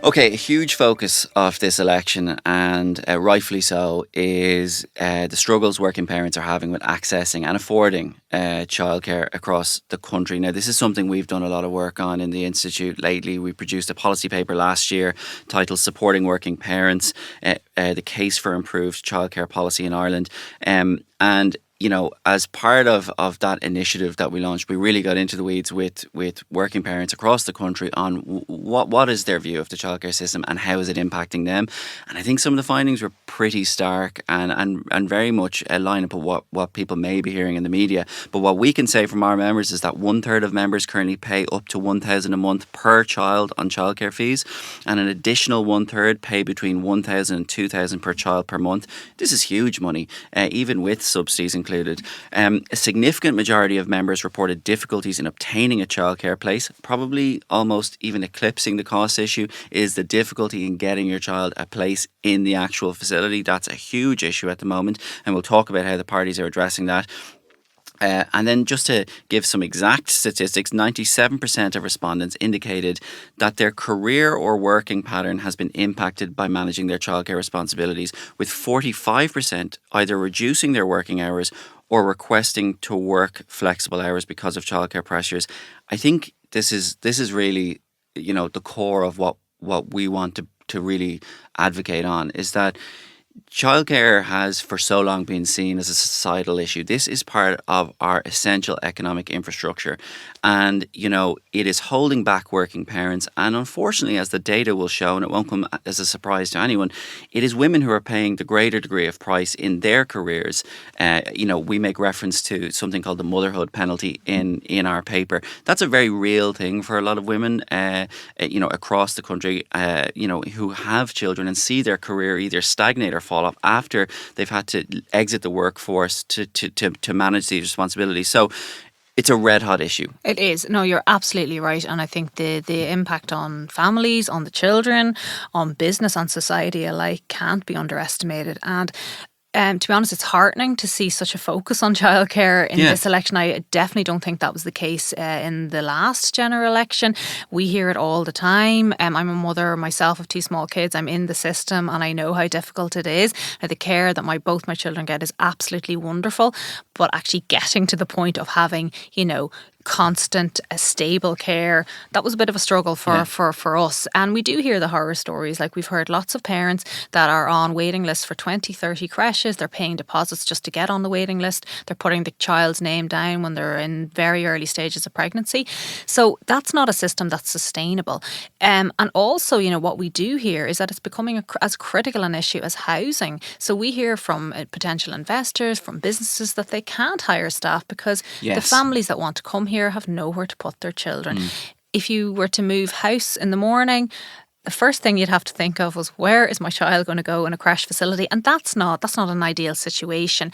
Okay, a huge focus of this election, and rightfully so, is the struggles working parents are having with accessing and affording childcare across the country. Now, this is something we've done a lot of work on in the Institute lately. We produced a policy paper last year titled Supporting Working Parents, the Case for Improved Childcare Policy in Ireland. And as part of that initiative that we launched, we really got into the weeds with working parents across the country on what is their view of the childcare system and how is it impacting them. And I think some of the findings were pretty stark and very much line up with what people may be hearing in the media. But what we can say from our members is that 1/3 of members currently pay up to £1,000 a month per child on childcare fees, and an additional 1/3 pay between £1,000 and £2,000 per child per month. This is huge money, even with subsidies included. A significant majority of members reported difficulties in obtaining a childcare place. Probably almost even eclipsing the cost issue is the difficulty in getting your child a place in the actual facility. That's a huge issue at the moment, and we'll talk about how the parties are addressing that. And then just to give some exact statistics, 97% of respondents indicated that their career or working pattern has been impacted by managing their childcare responsibilities, with 45% either reducing their working hours or requesting to work flexible hours because of childcare pressures. I think this is really, the core of what we want to really advocate on, is that childcare has for so long been seen as a societal issue. This is part of our essential economic infrastructure. And, it is holding back working parents. And unfortunately, as the data will show, and it won't come as a surprise to anyone, it is women who are paying the greater degree of price in their careers. We make reference to something called the motherhood penalty in our paper. That's a very real thing for a lot of women, across the country, who have children and see their career either stagnate or fall off after they've had to exit the workforce to manage these responsibilities. So it's a red hot issue. It is. No, you're absolutely right. And I think the impact on families, on the children, on business, on society alike can't be underestimated. And to be honest, it's heartening to see such a focus on childcare in this election. I definitely don't think that was the case in the last general election. We hear it all the time. I'm a mother myself of 2 small kids. I'm in the system and I know how difficult it is. Now, the care that both my children get is absolutely wonderful, but actually getting to the point of having, constant, stable care, that was a bit of a struggle for us. And we do hear the horror stories. Like, we've heard lots of parents that are on waiting lists for 20, 30 creches. They're paying deposits just to get on the waiting list. They're putting the child's name down when they're in very early stages of pregnancy. So that's not a system that's sustainable. And also, what we do hear is that it's becoming as critical an issue as housing. So we hear from potential investors, from businesses, that they can't hire staff because the families that want to come here have nowhere to put their children. If you were to move house in the morning, the first thing you'd have to think of was, where is my child going to go in a creche facility? And that's not an ideal situation.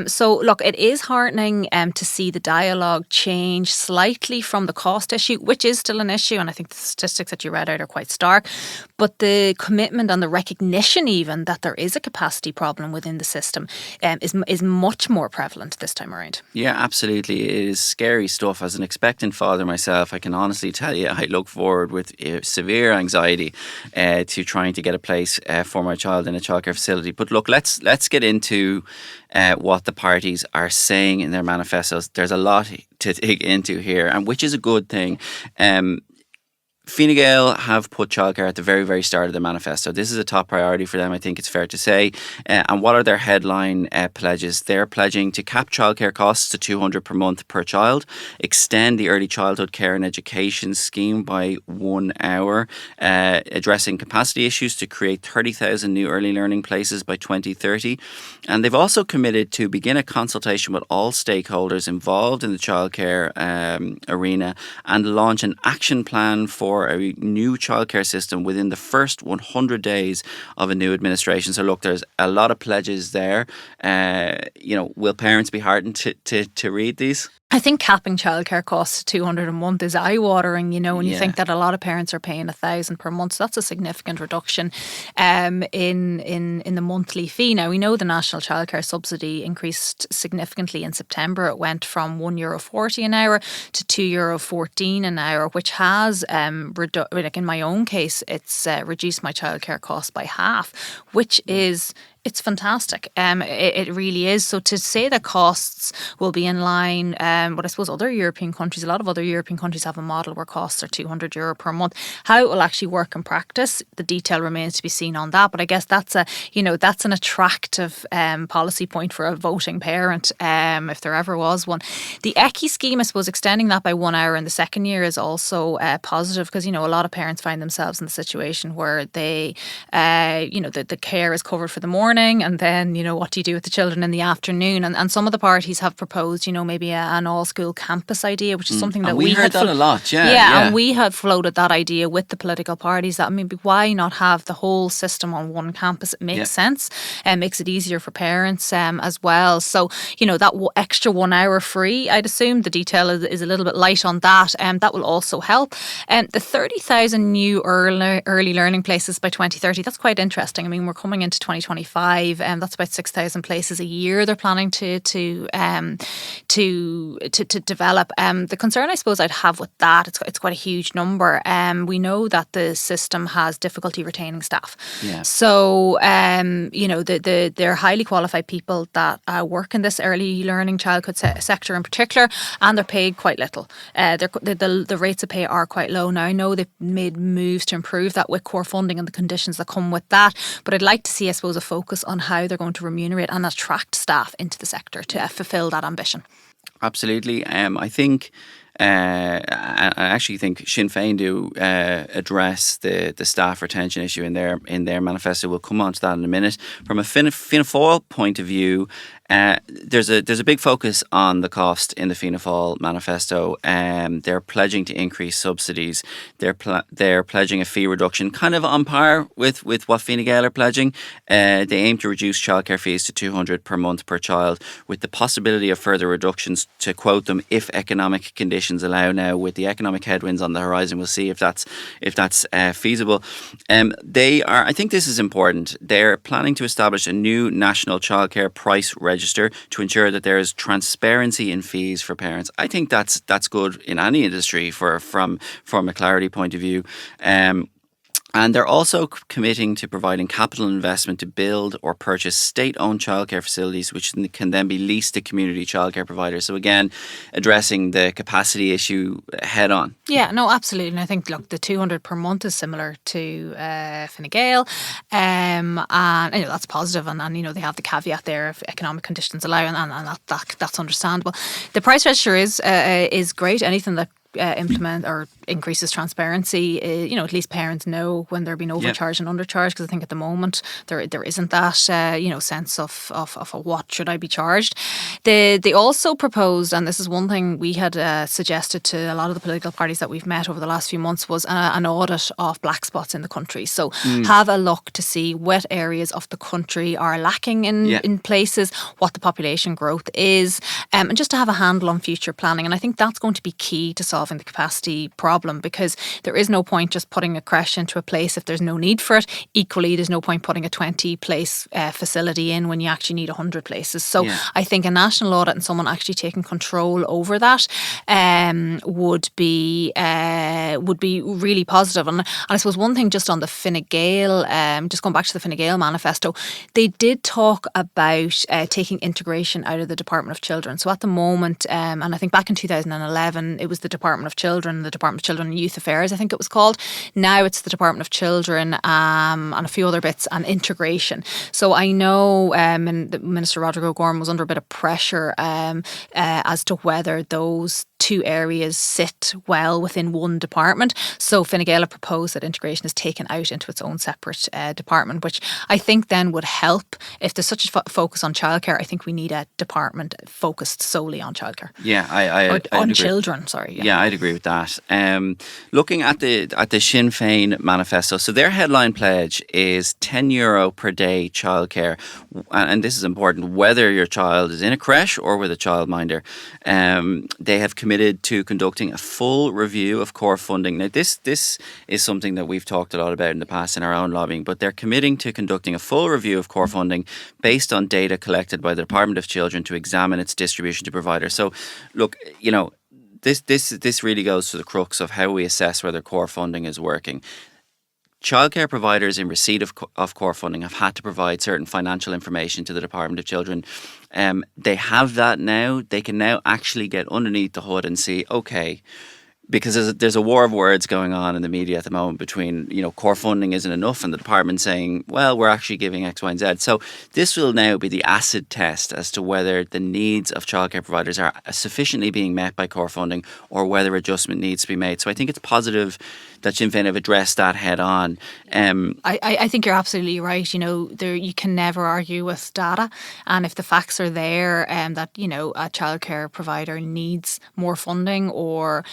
So look, it is heartening to see the dialogue change slightly from the cost issue, which is still an issue, and I think the statistics that you read out are quite stark. But the commitment and the recognition even that there is a capacity problem within the system is much more prevalent this time around. Yeah, absolutely. It is scary stuff. As an expectant father myself, I can honestly tell you I look forward with severe anxiety to trying to get a place for my child in a childcare facility. But look, let's get into what the parties are saying in their manifestos. There's a lot to dig into here, and which is a good thing. Fine Gael have put childcare at the very, very start of the manifesto. This is a top priority for them, I think it's fair to say. And what are their headline pledges? They're pledging to cap childcare costs to £200 per month per child, extend the early childhood care and education scheme by 1 hour, addressing capacity issues to create 30,000 new early learning places by 2030. And they've also committed to begin a consultation with all stakeholders involved in the childcare arena and launch an action plan for a new childcare system within the first 100 days of a new administration. So look, there's a lot of pledges there. Will parents be heartened to read these? I think capping childcare costs 200 a month is eye-watering, when you Yeah. think that a lot of parents are paying 1,000 per month. So that's a significant reduction in the monthly fee. Now, we know the national childcare subsidy increased significantly in September. It went from €1.40 an hour to €2.14 an hour, which has, like in my own case, it's reduced my childcare costs by half, which is it's fantastic. It really is. So to say that costs will be in line, but I suppose other European countries, a lot of other European countries have a model where costs are €200 per month. How it will actually work in practice, the detail remains to be seen on that. But I guess that's that's an attractive policy point for a voting parent, if there ever was one. The ECI scheme, I suppose, extending that by 1 hour in the second year is also positive because a lot of parents find themselves in the situation where they, the care is covered for the morning. And then, what do you do with the children in the afternoon? And some of the parties have proposed, maybe an all-school campus idea, which is something that we heard that a lot. Yeah, yeah, and we had floated that idea with the political parties. That why not have the whole system on one campus? It makes sense and makes it easier for parents as well. So, that extra 1 hour free, I'd assume the detail is a little bit light on that. That will also help. The 30,000 new early learning places by 2030, that's quite interesting. We're coming into 2025. That's about 6,000 places a year they're planning to develop. The concern I suppose I'd have with that, it's quite a huge number. We know that the system has difficulty retaining staff. Yeah. So they're highly qualified people that work in this early learning childhood sector in particular, and they're paid quite little. The rates of pay are quite low. Now I know they've made moves to improve that with core funding and the conditions that come with that, but I'd like to see, I suppose, a focus on how they're going to remunerate and attract staff into the sector to fulfil that ambition. Absolutely. I think I actually think Sinn Féin do address the staff retention issue in their manifesto. We'll come on to that in a minute. From a Fianna Fáil point of view, there's a big focus on the cost in the Fianna Fáil manifesto. They're pledging to increase subsidies. They're pledging a fee reduction, kind of on par with what Fine Gael are pledging. They aim to reduce childcare fees to €200 per month per child, with the possibility of further reductions, to quote them, if economic conditions allow. Now, with the economic headwinds on the horizon, we'll see if that's feasible. I think this is important. They're planning to establish a new national childcare price register to ensure that there is transparency in fees for parents. I think that's good in any industry from a clarity point of view. And they're also committing to providing capital investment to build or purchase state-owned childcare facilities, which can then be leased to community childcare providers. So again, addressing the capacity issue head on. Yeah, no, absolutely. And I think, look, the 200 per month is similar to Fine Gael, and that's positive. And they have the caveat there if economic conditions allow, and that's understandable. The price register is great. Anything that implement or increases transparency, at least parents know when they're being overcharged and undercharged, because I think at the moment there isn't that sense of what should I be charged. They also proposed, and this is one thing we had suggested to a lot of the political parties that we've met over the last few months, was an audit of black spots in the country. So have a look to see what areas of the country are lacking in places, what the population growth is, and just to have a handle on future planning. And I think that's going to be key to solving the capacity problem, because there is no point just putting a creche into a place if there's no need for it. Equally, there's no point putting a 20-place facility in when you actually need 100 places. So I think a national audit and someone actually taking control over that would be really positive. And I suppose one thing just on the Fine Gael, just going back to the Fine Gael manifesto, they did talk about taking integration out of the Department of Children. So at the moment, and I think back in 2011, it was the Department of Children and Youth Affairs, I think it was called. Now it's the Department of Children and a few other bits, and integration. So I know Minister Rodrigo Gorman was under a bit of pressure as to whether those two areas sit well within one department. So Fine Gael proposed that integration is taken out into its own separate department, which I think then would help. If there's such a focus on childcare, I think we need a department focused solely on childcare. Yeah, Or I'd on agree. children, sorry. Yeah, I'd agree with that. Looking at the Sinn Féin manifesto, so their headline pledge is €10 per day childcare, and this is important. Whether your child is in a creche or with a childminder, they have committed to conducting a full review of core funding. Now, this is something that we've talked a lot about in the past in our own lobbying, but they're committing to conducting a full review of core funding based on data collected by the Department of Children to examine its distribution to providers. So, look, this really goes to the crux of how we assess whether core funding is working. Childcare providers in receipt of core funding have had to provide certain financial information to the Department of Children. They have that now. They can now actually get underneath the hood and see, okay, because there's a war of words going on in the media at the moment between, core funding isn't enough and the department saying, well, we're actually giving X, Y, and Z. So this will now be the acid test as to whether the needs of childcare providers are sufficiently being met by core funding or whether adjustment needs to be made. So I think it's positive that Sinn Féin have addressed that head on. I think you're absolutely right. You can never argue with data, and if the facts are there, that a childcare provider needs more funding, or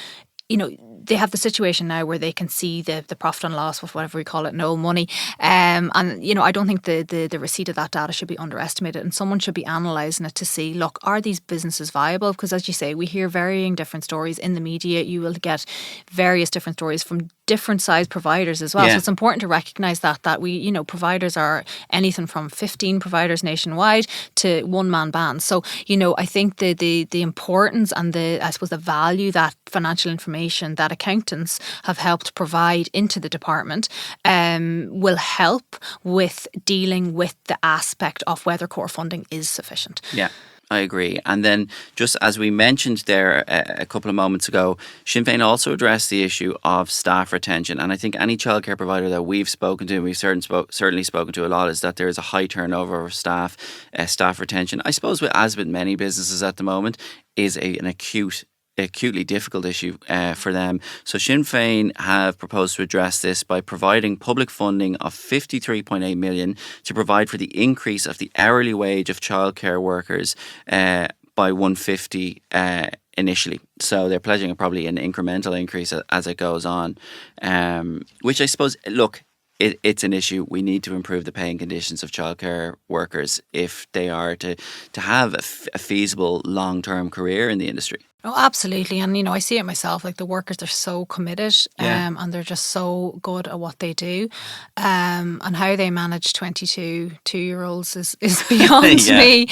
they have the situation now where they can see the profit and loss with whatever we call it, no money. And I don't think the receipt of that data should be underestimated, and someone should be analysing it to see, look, are these businesses viable? Because as you say, we hear varying different stories in the media. You will get various different stories from different size providers as well. Yeah. So it's important to recognise that we, providers are anything from 15 providers nationwide to one-man bands. So, I think the importance and the value that financial information that accountants have helped provide into the department will help with dealing with the aspect of whether core funding is sufficient. Yeah. I agree. And then, just as we mentioned there a couple of moments ago, Sinn Féin also addressed the issue of staff retention. And I think any childcare provider that we've spoken to, and we've certainly spoken to a lot, is that there is a high turnover of staff retention. I suppose, as with many businesses at the moment, is an acutely difficult issue for them. So Sinn Féin have proposed to address this by providing public funding of 53.8 million to provide for the increase of the hourly wage of childcare workers by 150 initially. So they're pledging probably an incremental increase as it goes on, which I suppose, look, it's an issue. We need to improve the pay and conditions of childcare workers if they are to have a feasible long-term career in the industry. Oh, absolutely. And, I see it myself, like the workers, they're so committed and they're just so good at what they do. And how they manage 2-year-olds is beyond me.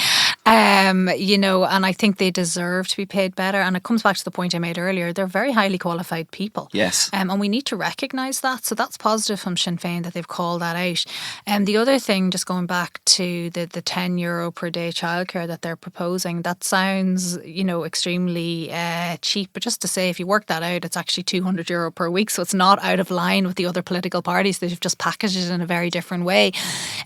And I think they deserve to be paid better. And it comes back to the point I made earlier. They're very highly qualified people. Yes. And we need to recognise that. So that's positive from Sinn Féin that they've called that out. And the other thing, just going back to the €10 per day childcare that they're proposing, that sounds, extremely cheap, but just to say, if you work that out, it's actually €200 per week, so it's not out of line with the other political parties. They've just packaged it in a very different way.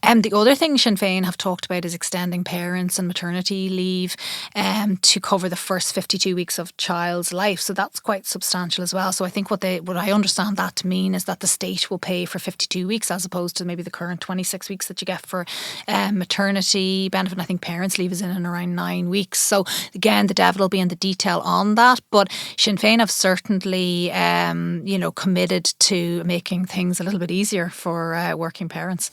And the other thing Sinn Féin have talked about is extending parents and maternity leave to cover the first 52 weeks of child's life. So that's quite substantial as well. So I think what I understand that to mean is that the state will pay for 52 weeks as opposed to maybe the current 26 weeks that you get for maternity benefit. And I think parents leave is in and around 9 weeks. So again, the devil will be in the detail on that, but Sinn Féin have certainly committed to making things a little bit easier for working parents.